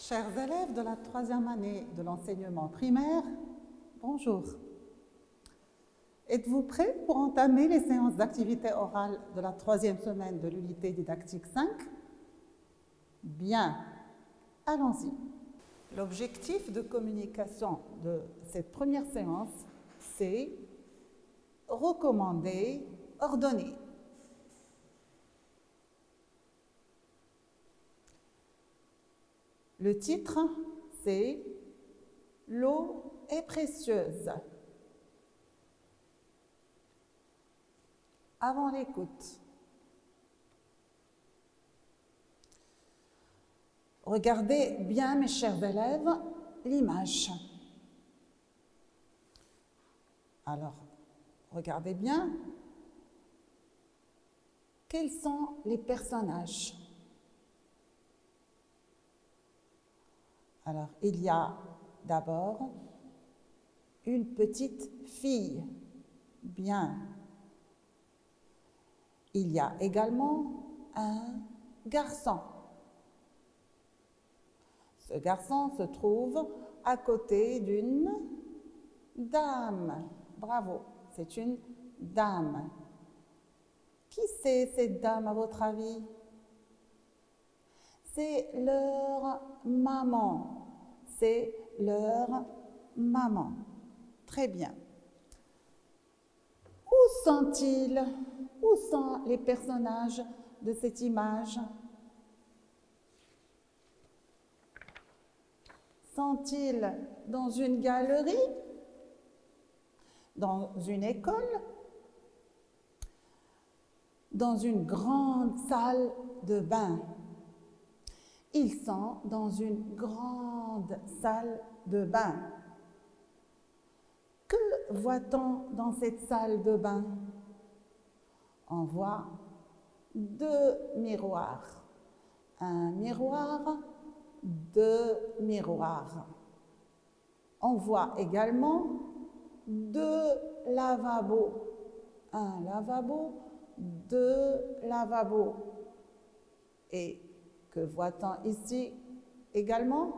Chers élèves de la troisième année de l'enseignement primaire, bonjour. Êtes-vous prêts pour entamer les séances d'activité orale de la troisième semaine de l'unité didactique 5? Bien, allons-y. L'objectif de communication de cette première séance, c'est recommander, ordonner. Le titre, c'est « L'eau est précieuse ». Avant l'écoute, regardez bien, mes chers élèves, l'image. Alors, regardez bien, quels sont les personnages? Alors, il y a d'abord une petite fille. Bien. Il y a également un garçon. Ce garçon se trouve à côté d'une dame. Bravo, c'est une dame. Qui c'est cette dame à votre avis? C'est leur maman. C'est leur maman. Très bien. Où sont-ils? Où sont les personnages de cette image? Sont-ils dans une galerie? Dans une école? Dans une grande salle de bain? Ils sont dans une grande salle de bain. Que voit-on dans cette salle de bain? On voit deux miroirs. Un miroir, deux miroirs. On voit également deux lavabos. Un lavabo, deux lavabos. Et que voit-on ici également?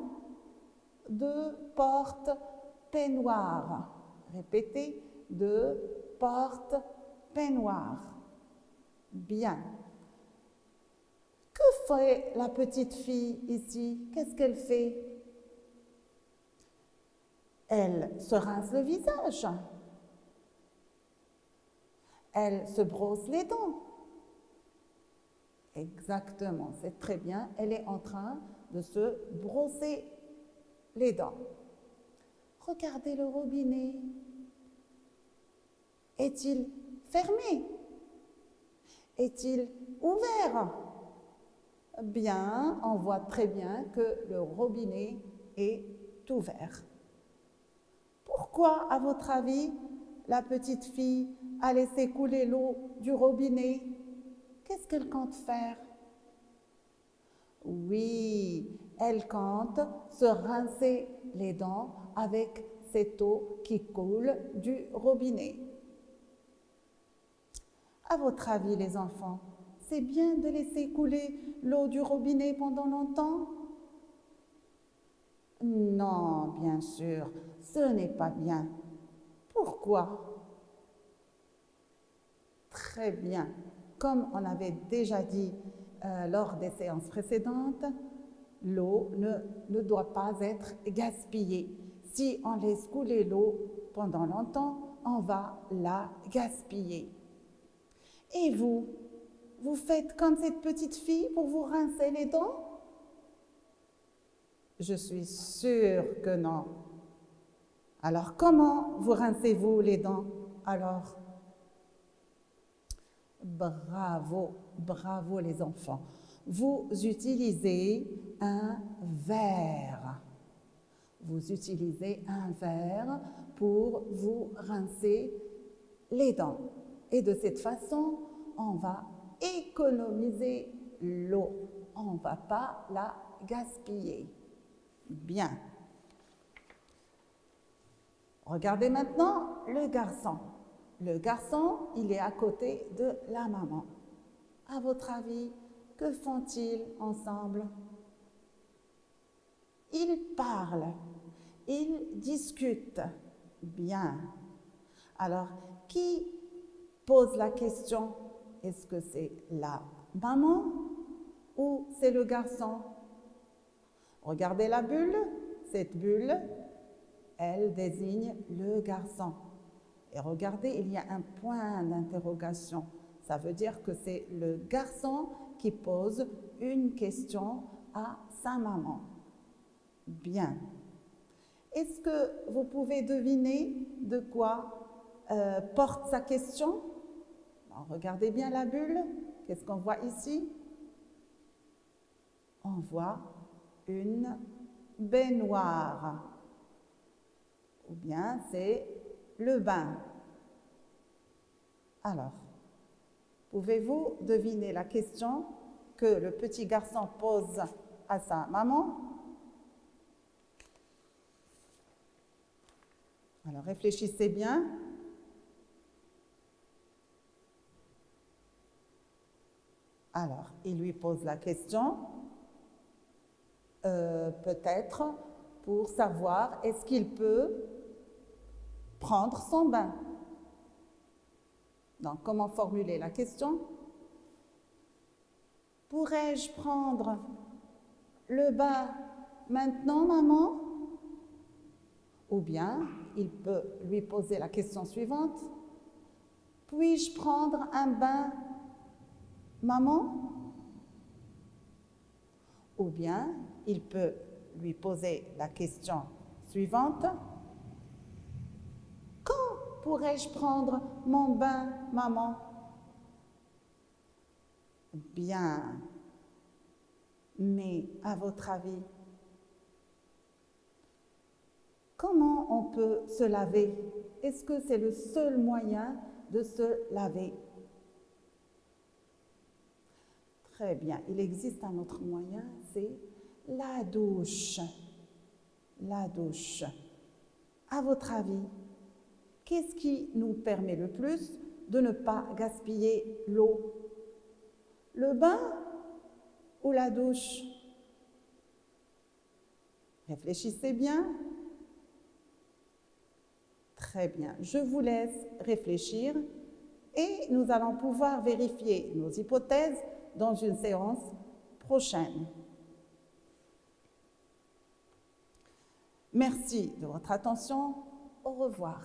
Deux portes-peignoirs. Répétez, deux portes-peignoirs. Bien. Que fait la petite fille ici? Qu'est-ce qu'elle fait? Elle se rince le visage. Elle se brosse les dents. Exactement, c'est très bien. Elle est en train de se brosser les dents. Regardez le robinet. Est-il fermé? Est-il ouvert? Bien, on voit très bien que le robinet est ouvert. Pourquoi, à votre avis, la petite fille a laissé couler l'eau du robinet? Qu'est-ce qu'elle compte faire? Oui, elle compte se rincer les dents avec cette eau qui coule du robinet. À votre avis, les enfants, c'est bien de laisser couler l'eau du robinet pendant longtemps? Non, bien sûr, ce n'est pas bien. Pourquoi? Très bien. Comme on avait déjà dit lors des séances précédentes, l'eau ne doit pas être gaspillée. Si on laisse couler l'eau pendant longtemps, on va la gaspiller. Et vous faites comme cette petite fille pour vous rincer les dents? Je suis sûre que non. Alors, comment vous rincez-vous les dents alors? Bravo, bravo les enfants. Vous utilisez un verre. Vous utilisez un verre pour vous rincer les dents. Et de cette façon, on va économiser l'eau. On ne va pas la gaspiller. Bien. Regardez maintenant le garçon. Le garçon, il est à côté de la maman. À votre avis, que font-ils ensemble? Ils parlent, ils discutent. Bien. Alors, qui pose la question? Est-ce que c'est la maman ou c'est le garçon? Regardez la bulle. Cette bulle, elle désigne le garçon. Et regardez, il y a un point d'interrogation. Ça veut dire que c'est le garçon qui pose une question à sa maman. Bien. Est-ce que vous pouvez deviner de quoi porte sa question? Alors, regardez bien la bulle. Qu'est-ce qu'on voit ici? On voit une baignoire. Ou bien c'est le bain. Alors, pouvez-vous deviner la question que le petit garçon pose à sa maman? Alors, réfléchissez bien. Alors, il lui pose la question, peut-être pour savoir est-ce qu'il peut prendre son bain. Donc, comment formuler la question? Pourrais-je prendre le bain maintenant, maman? Ou bien, il peut lui poser la question suivante. Puis-je prendre un bain, maman? Ou bien, il peut lui poser la question suivante. Quand pourrais-je prendre mon bain, maman? Bien. Mais à votre avis, comment on peut se laver? Est-ce que c'est le seul moyen de se laver? Très bien. Il existe un autre moyen, c'est la douche. La douche. À votre avis, qu'est-ce qui nous permet le plus de ne pas gaspiller l'eau? Le bain ou la douche? Réfléchissez bien. Très bien. Je vous laisse réfléchir et nous allons pouvoir vérifier nos hypothèses dans une séance prochaine. Merci de votre attention. Au revoir.